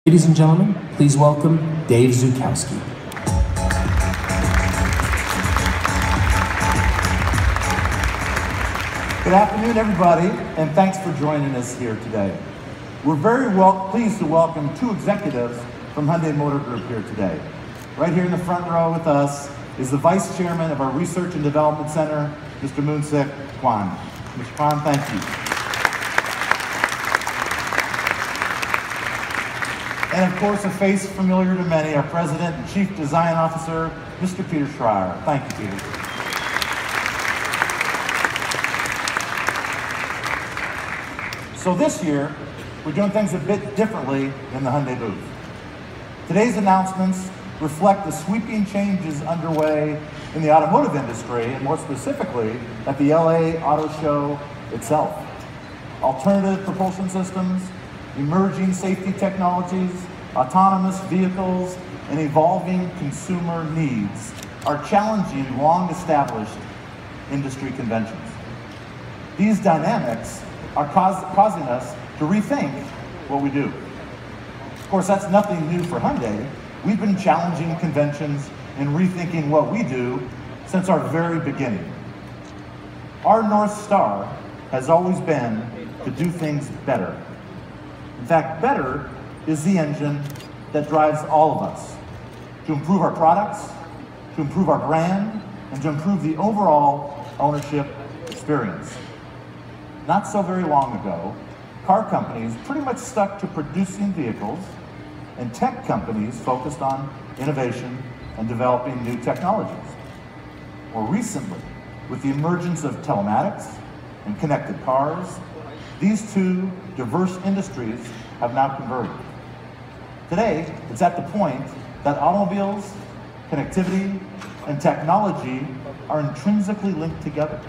Ladies and gentlemen, please welcome Dave Zukowski. Good afternoon, everybody, and thanks for joining us here today. We're very pleased to welcome two executives from Hyundai Motor Group here today. Right here in the front row with us is the Vice Chairman of our Research and Development Center, Mr. Moonsik Kwan. Mr. Kwan, thank you. And of course, a face familiar to many, our President and Chief Design Officer, Mr. Peter Schreier. Thank you, Peter. So this year, we're doing things a bit differently in the Hyundai booth. Today's announcements reflect the sweeping changes underway in the automotive industry, and more specifically, at the LA Auto Show itself. Alternative propulsion systems, emerging safety technologies, autonomous vehicles, and evolving consumer needs are challenging long-established industry conventions. These dynamics are causing us to rethink what we do. Of course, that's nothing new for Hyundai. We've been challenging conventions and rethinking what we do since our very beginning. Our North Star has always been to do things better. In fact, better is the engine that drives all of us to improve our products, to improve our brand, and to improve the overall ownership experience. Not so very long ago, car companies pretty much stuck to producing vehicles, and tech companies focused on innovation and developing new technologies. More recently, with the emergence of telematics and connected cars, these two diverse industries have now converged. Today, it's at the point that automobiles, connectivity, and technology are intrinsically linked together,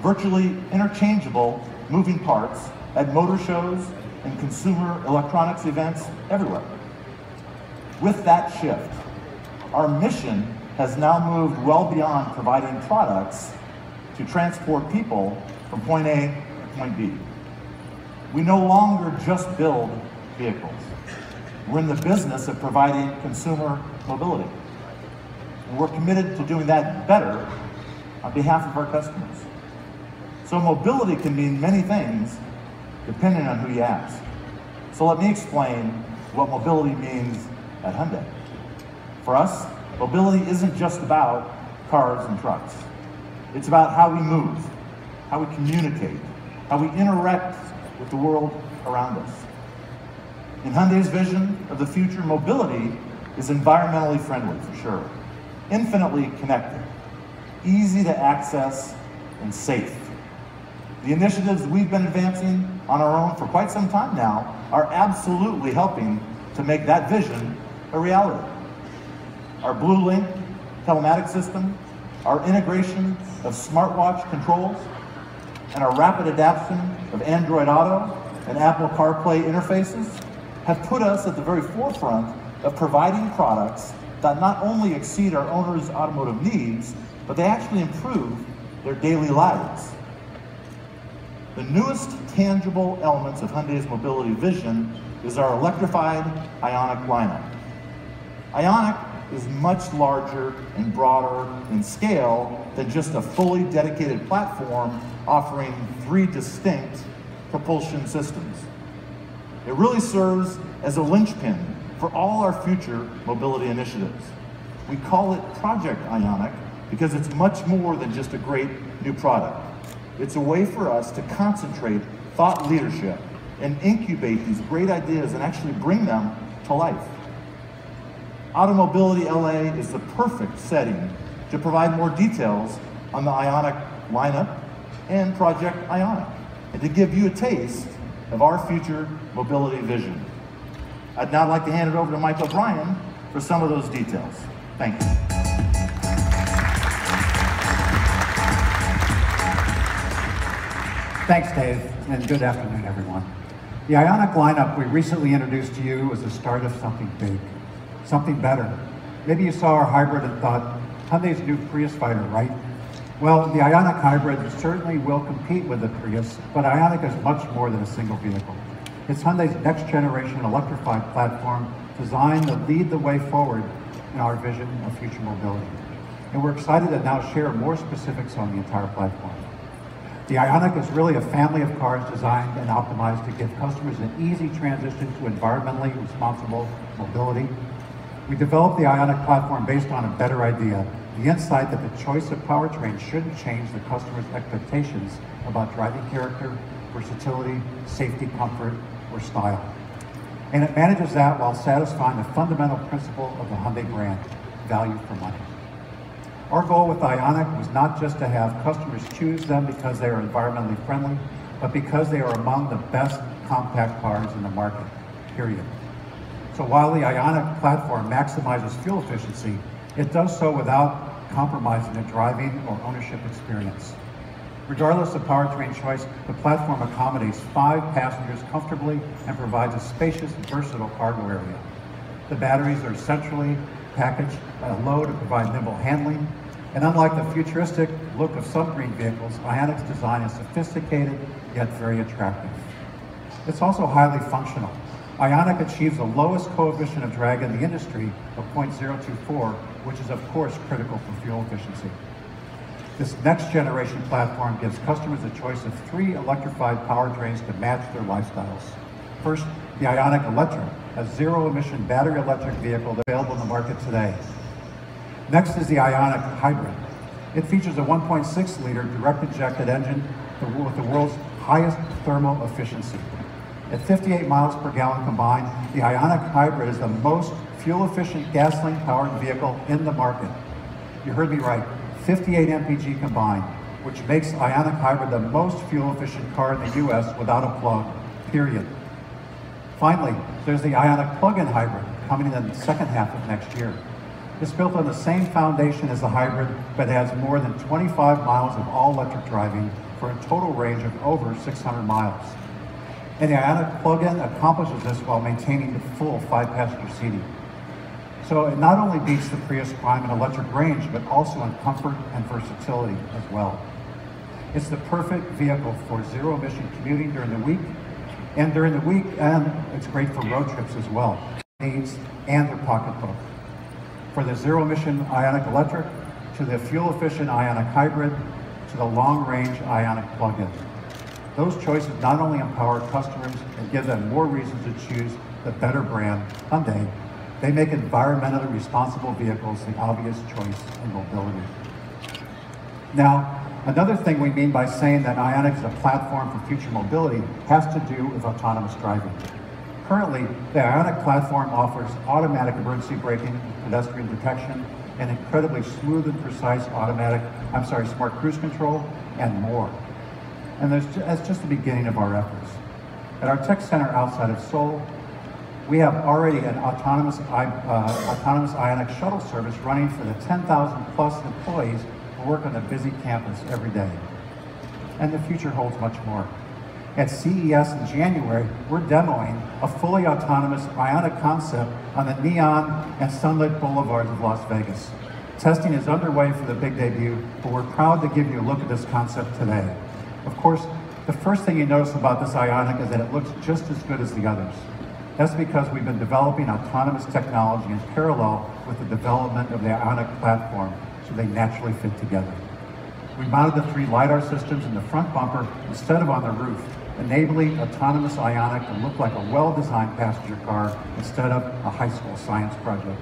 virtually interchangeable moving parts at motor shows and consumer electronics events everywhere. With that shift, our mission has now moved well beyond providing products to transport people from point A to point B. We no longer just build vehicles. We're in the business of providing consumer mobility. And we're committed to doing that better on behalf of our customers. So mobility can mean many things depending on who you ask. So let me explain what mobility means at Hyundai. For us, mobility isn't just about cars and trucks. It's about how we move, how we communicate, how we interact with the world around us. In Hyundai's vision of the future, mobility is environmentally friendly, for sure, infinitely connected, easy to access, and safe. The initiatives we've been advancing on our own for quite some time now are absolutely helping to make that vision a reality. Our Blue Link telematics system, our integration of smartwatch controls, and our rapid adoption of Android Auto and Apple CarPlay interfaces have put us at the very forefront of providing products that not only exceed our owners' automotive needs, but they actually improve their daily lives. The newest tangible elements of Hyundai's mobility vision is our electrified IONIQ lineup. IONIQ is much larger and broader in scale than just a fully dedicated platform offering 3 distinct propulsion systems. It really serves as a linchpin for all our future mobility initiatives. We call it Project IONIQ because it's much more than just a great new product. It's a way for us to concentrate thought leadership and incubate these great ideas and actually bring them to life. Automobility LA is the perfect setting to provide more details on the IONIQ lineup and Project IONIQ, and to give you a taste of our future mobility vision. I'd now like to hand it over to Mike O'Brien for some of those details. Thank you. Thanks, Dave, and good afternoon, everyone. The IONIQ lineup we recently introduced to you was the start of something big, something better. Maybe you saw our hybrid and thought, Hyundai's new Prius fighter, right? Well, the IONIQ hybrid certainly will compete with the Prius, but IONIQ is much more than a single vehicle. It's Hyundai's next generation electrified platform designed to lead the way forward in our vision of future mobility. And we're excited to now share more specifics on the entire platform. The IONIQ is really a family of cars designed and optimized to give customers an easy transition to environmentally responsible mobility. We developed the IONIQ platform based on a better idea, the insight that the choice of powertrain shouldn't change the customer's expectations about driving character, versatility, safety, comfort, or style. And it manages that while satisfying the fundamental principle of the Hyundai brand, value for money. Our goal with IONIQ was not just to have customers choose them because they are environmentally friendly, but because they are among the best compact cars in the market, period. So while the IONIQ platform maximizes fuel efficiency, it does so without compromising the driving or ownership experience. Regardless of powertrain choice, the platform accommodates 5 passengers comfortably and provides a spacious, versatile cargo area. The batteries are centrally packaged low to provide nimble handling, and unlike the futuristic look of some green vehicles, IONIQ's design is sophisticated yet very attractive. It's also highly functional. IONIQ achieves the lowest coefficient of drag in the industry of 0.024, which is of course critical for fuel efficiency. This next generation platform gives customers a choice of 3 electrified powertrains to match their lifestyles. First, the IONIQ Electric, a zero-emission battery electric vehicle available in the market today. Next is the IONIQ Hybrid. It features a 1.6-liter direct-injected engine with the world's highest thermal efficiency. At 58 miles per gallon combined, the IONIQ Hybrid is the most fuel-efficient gasoline-powered vehicle in the market. You heard me right, 58 mpg combined, which makes IONIQ Hybrid the most fuel-efficient car in the US without a plug, period. Finally, there's the IONIQ Plug-in Hybrid, coming in the second half of next year. It's built on the same foundation as the Hybrid, but adds more than 25 miles of all-electric driving for a total range of over 600 miles. And the IONIQ Plug-in accomplishes this while maintaining the full 5-passenger seating. So it not only beats the Prius Prime in electric range, but also in comfort and versatility as well. It's the perfect vehicle for zero-emission commuting during the week, and it's great for road trips as well, needs and their pocketbook. For the zero-emission IONIQ Electric, to the fuel-efficient IONIQ Hybrid, to the long-range IONIQ Plug-in. Those choices not only empower customers and give them more reasons to choose the better brand, Hyundai, they make environmentally responsible vehicles the obvious choice in mobility. Now, another thing we mean by saying that IONIQ is a platform for future mobility has to do with autonomous driving. Currently, the IONIQ platform offers automatic emergency braking, pedestrian detection, and incredibly smooth and precise smart cruise control, and more. And that's just the beginning of our efforts. At our tech center outside of Seoul, we have already an autonomous IONIQ shuttle service running for the 10,000 plus employees who work on a busy campus every day. And the future holds much more. At CES in January, we're demoing a fully autonomous IONIQ concept on the neon and sunlit boulevards of Las Vegas. Testing is underway for the big debut, but we're proud to give you a look at this concept today. Of course, the first thing you notice about this IONIQ is that it looks just as good as the others. That's because we've been developing autonomous technology in parallel with the development of the IONIQ platform, so they naturally fit together. We mounted the 3 LiDAR systems in the front bumper instead of on the roof, enabling autonomous IONIQ to look like a well-designed passenger car instead of a high school science project.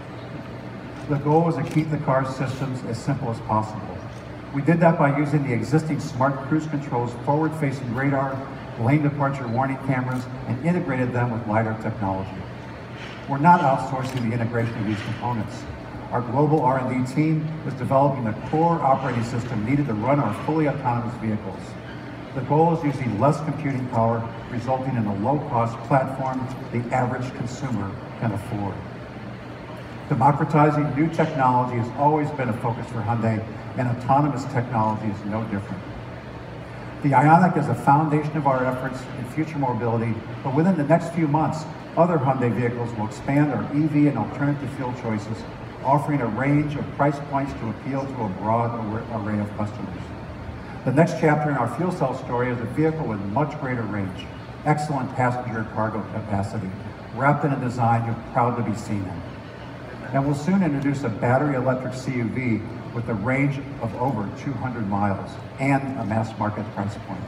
The goal was to keep the car's systems as simple as possible. We did that by using the existing smart cruise control's forward-facing radar, lane departure warning cameras, and integrated them with LiDAR technology. We're not outsourcing the integration of these components. Our global R&D team is developing the core operating system needed to run our fully autonomous vehicles. The goal is using less computing power, resulting in a low-cost platform the average consumer can afford. Democratizing new technology has always been a focus for Hyundai, and autonomous technology is no different. The IONIQ is a foundation of our efforts in future mobility, but within the next few months, other Hyundai vehicles will expand our EV and alternative fuel choices, offering a range of price points to appeal to a broad array of customers. The next chapter in our fuel cell story is a vehicle with much greater range. excellent passenger and cargo capacity, wrapped in a design you're proud to be seen in. And we'll soon introduce a battery electric CUV with a range of over 200 miles and a mass market price point.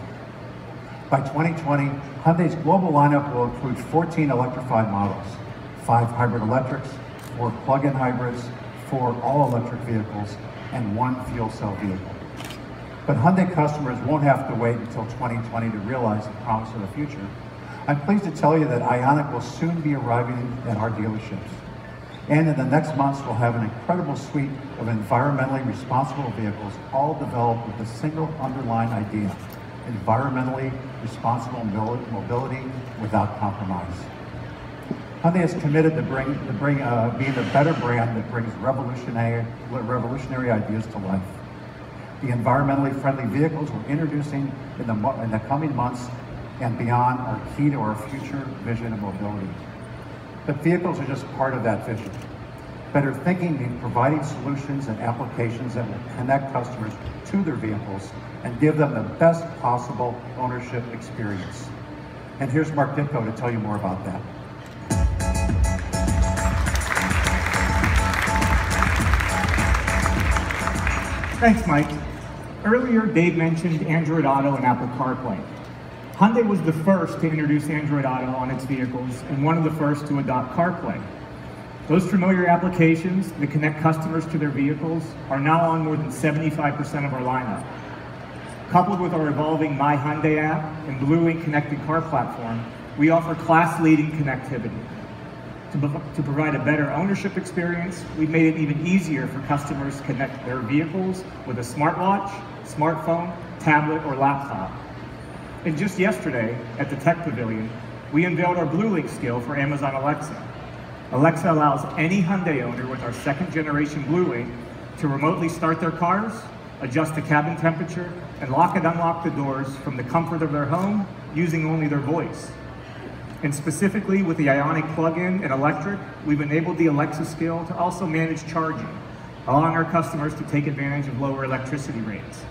By 2020, Hyundai's global lineup will include 14 electrified models, 5 hybrid electrics, 4 plug-in hybrids, 4 all-electric vehicles, and 1 fuel cell vehicle. But Hyundai customers won't have to wait until 2020 to realize the promise of the future. I'm pleased to tell you that IONIQ will soon be arriving at our dealerships. And in the next months, we'll have an incredible suite of environmentally responsible vehicles, all developed with a single underlying idea: environmentally responsible mobility without compromise. Hyundai is committed to being a better brand that brings revolutionary ideas to life. The environmentally friendly vehicles we're introducing in the coming months and beyond are key to our future vision of mobility. But vehicles are just part of that vision. Better thinking means providing solutions and applications that will connect customers to their vehicles and give them the best possible ownership experience. And here's Mark Ditko to tell you more about that. Thanks, Mike. Earlier, Dave mentioned Android Auto and Apple CarPlay. Hyundai was the first to introduce Android Auto on its vehicles and one of the first to adopt CarPlay. Those familiar applications that connect customers to their vehicles are now on more than 75% of our lineup. Coupled with our evolving My Hyundai app and BlueLink connected car platform, we offer class-leading connectivity. To provide a better ownership experience, we've made it even easier for customers to connect their vehicles with a smartwatch, smartphone, tablet, or laptop. And just yesterday, at the Tech Pavilion, we unveiled our BlueLink skill for Amazon Alexa. Alexa allows any Hyundai owner with our second-generation BlueLink to remotely start their cars, adjust the cabin temperature, and lock and unlock the doors from the comfort of their home using only their voice. And specifically with the IONIQ plug-in and electric, we've enabled the Alexa skill to also manage charging, allowing our customers to take advantage of lower electricity rates.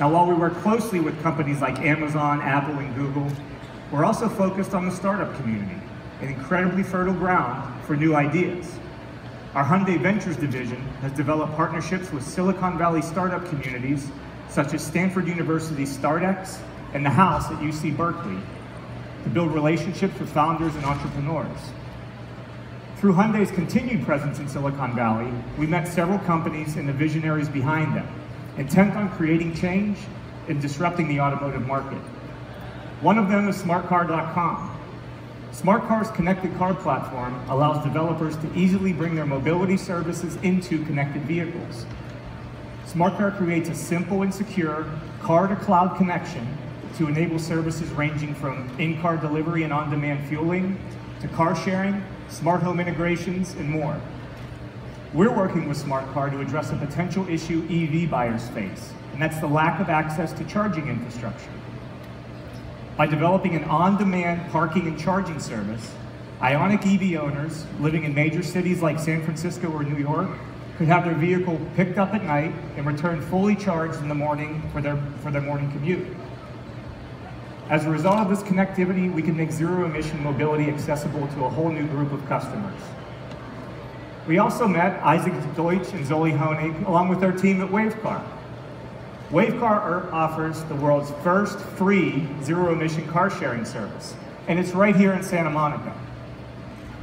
Now, while we work closely with companies like Amazon, Apple, and Google, we're also focused on the startup community, an incredibly fertile ground for new ideas. Our Hyundai Ventures division has developed partnerships with Silicon Valley startup communities, such as Stanford University StartX and the House at UC Berkeley, to build relationships with founders and entrepreneurs. Through Hyundai's continued presence in Silicon Valley, we met several companies and the visionaries behind them, intent on creating change and disrupting the automotive market. One of them is SmartCar.com. SmartCar's connected car platform allows developers to easily bring their mobility services into connected vehicles. SmartCar creates a simple and secure car-to-cloud connection to enable services ranging from in-car delivery and on-demand fueling, to car sharing, smart home integrations, and more. We're working with SmartCar to address a potential issue EV buyers face, and that's the lack of access to charging infrastructure. By developing an on-demand parking and charging service, IONIQ EV owners living in major cities like San Francisco or New York could have their vehicle picked up at night and returned fully charged in the morning for their morning commute. As a result of this connectivity, we can make zero-emission mobility accessible to a whole new group of customers. We also met Isaac Deutsch and Zoli Honig, along with their team at Wavecar. Wavecar offers the world's first free zero-emission car-sharing service, and it's right here in Santa Monica.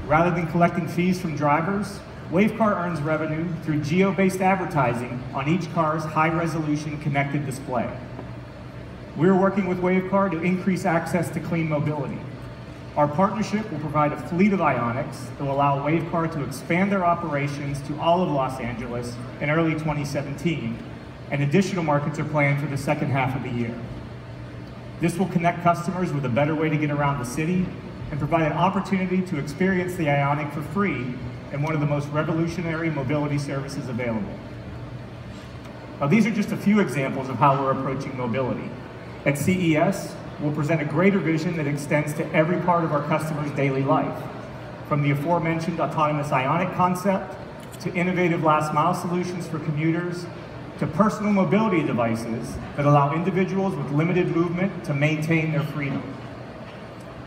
Rather than collecting fees from drivers, Wavecar earns revenue through geo-based advertising on each car's high-resolution connected display. We're working with Wavecar to increase access to clean mobility. Our partnership will provide a fleet of IONIQs that will allow Wavecar to expand their operations to all of Los Angeles in early 2017, and additional markets are planned for the second half of the year. This will connect customers with a better way to get around the city and provide an opportunity to experience the IONIQ for free in one of the most revolutionary mobility services available. Now, these are just a few examples of how we're approaching mobility. At CES, we'll present a greater vision that extends to every part of our customers' daily life, from the aforementioned autonomous IONIQ concept, to innovative last-mile solutions for commuters, to personal mobility devices that allow individuals with limited movement to maintain their freedom.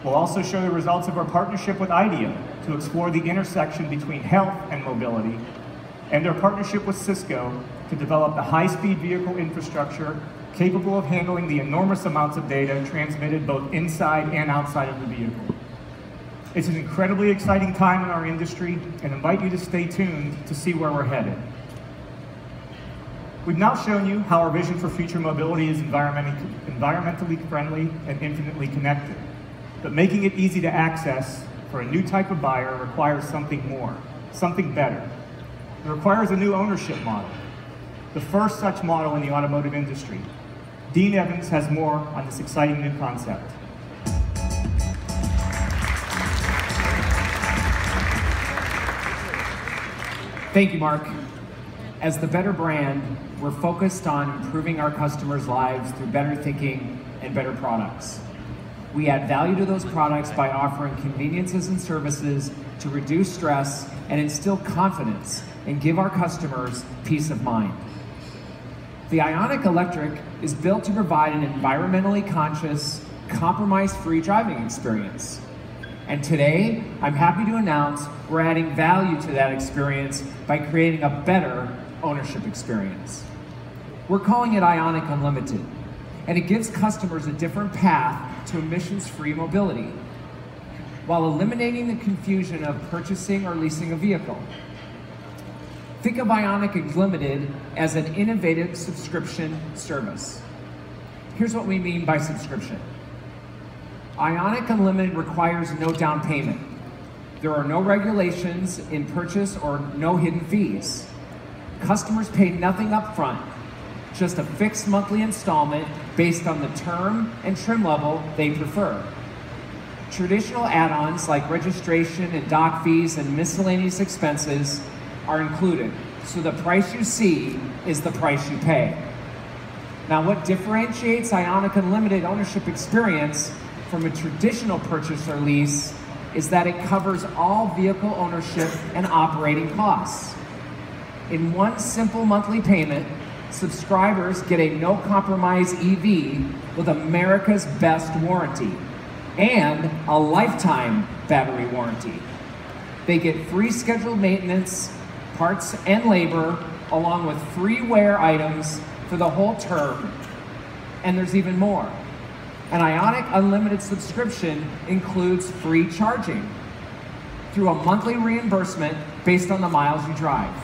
We'll also show the results of our partnership with IDEO to explore the intersection between health and mobility, and our partnership with Cisco to develop the high-speed vehicle infrastructure capable of handling the enormous amounts of data transmitted both inside and outside of the vehicle. It's an incredibly exciting time in our industry, and invite you to stay tuned to see where we're headed. We've now shown you how our vision for future mobility is environmentally friendly and infinitely connected. But making it easy to access for a new type of buyer requires something more, something better. It requires a new ownership model, the first such model in the automotive industry. Dean Evans has more on this exciting new concept. Thank you, Mark. As the better brand, we're focused on improving our customers' lives through better thinking and better products. We add value to those products by offering conveniences and services to reduce stress and instill confidence and give our customers peace of mind. The IONIQ Electric is built to provide an environmentally conscious, compromise-free driving experience. And today, I'm happy to announce we're adding value to that experience by creating a better ownership experience. We're calling it IONIQ Unlimited, and it gives customers a different path to emissions-free mobility, while eliminating the confusion of purchasing or leasing a vehicle. Think of IONIQ Unlimited as an innovative subscription service. Here's what we mean by subscription. IONIQ Unlimited requires no down payment. There are no regulations in purchase or no hidden fees. Customers pay nothing up front, just a fixed monthly installment based on the term and trim level they prefer. Traditional add-ons like registration and dock fees and miscellaneous expenses are included, so the price you see is the price you pay. Now, what differentiates IONIQ Unlimited ownership experience from a traditional purchase or lease is that it covers all vehicle ownership and operating costs. In one simple monthly payment, subscribers get a no-compromise EV with America's best warranty and a lifetime battery warranty. They get free scheduled maintenance, parts and labor, along with free wear items for the whole term. And there's even more. An IONIQ Unlimited subscription includes free charging through a monthly reimbursement based on the miles you drive.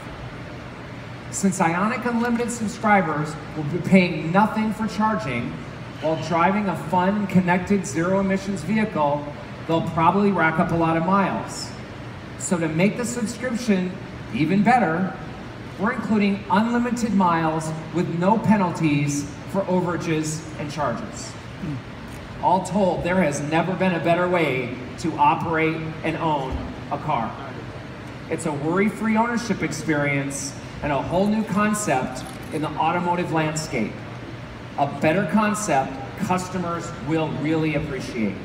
Since IONIQ Unlimited subscribers will be paying nothing for charging while driving a fun and connected zero-emissions vehicle, they'll probably rack up a lot of miles. So to make the subscription even better, we're including unlimited miles with no penalties for overages and charges. All told, there has never been a better way to operate and own a car. It's a worry-free ownership experience and a whole new concept in the automotive landscape. A better concept customers will really appreciate.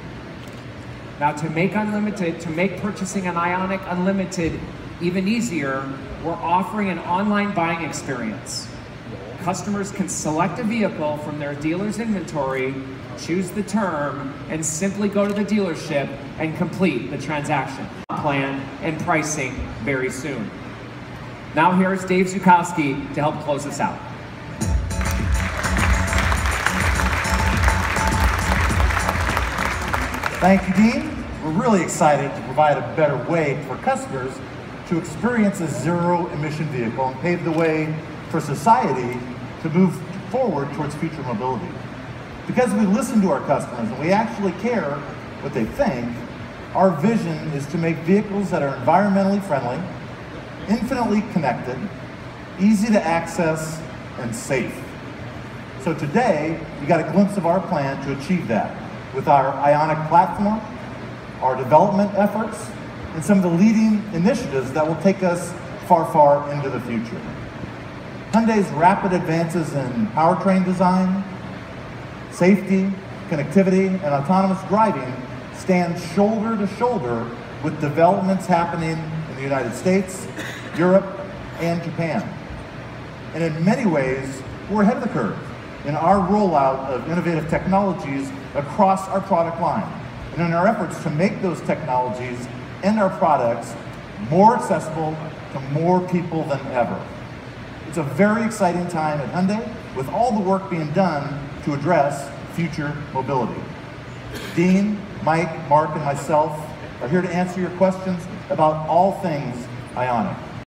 Now, to make purchasing an IONIQ Unlimited even easier, we're offering an online buying experience. Customers can select a vehicle from their dealer's inventory, choose the term, and simply go to the dealership and complete the transaction. Plan and pricing very soon. Now here's Dave Zukowski to help close us out. Thank you, Dean. We're really excited to provide a better way for customers to experience a zero-emission vehicle and pave the way for society to move forward towards future mobility. Because we listen to our customers and we actually care what they think, our vision is to make vehicles that are environmentally friendly, infinitely connected, easy to access, and safe. So today, you got a glimpse of our plan to achieve that with our IONIQ platform, our development efforts, and some of the leading initiatives that will take us far, far into the future. Hyundai's rapid advances in powertrain design, safety, connectivity, and autonomous driving stand shoulder to shoulder with developments happening in the United States, Europe, and Japan. And in many ways, we're ahead of the curve in our rollout of innovative technologies across our product line. and in our efforts to make those technologies and our products more accessible to more people than ever. It's a very exciting time at Hyundai with all the work being done to address future mobility. Dean, Mike, Mark, and myself are here to answer your questions about all things IONIQ.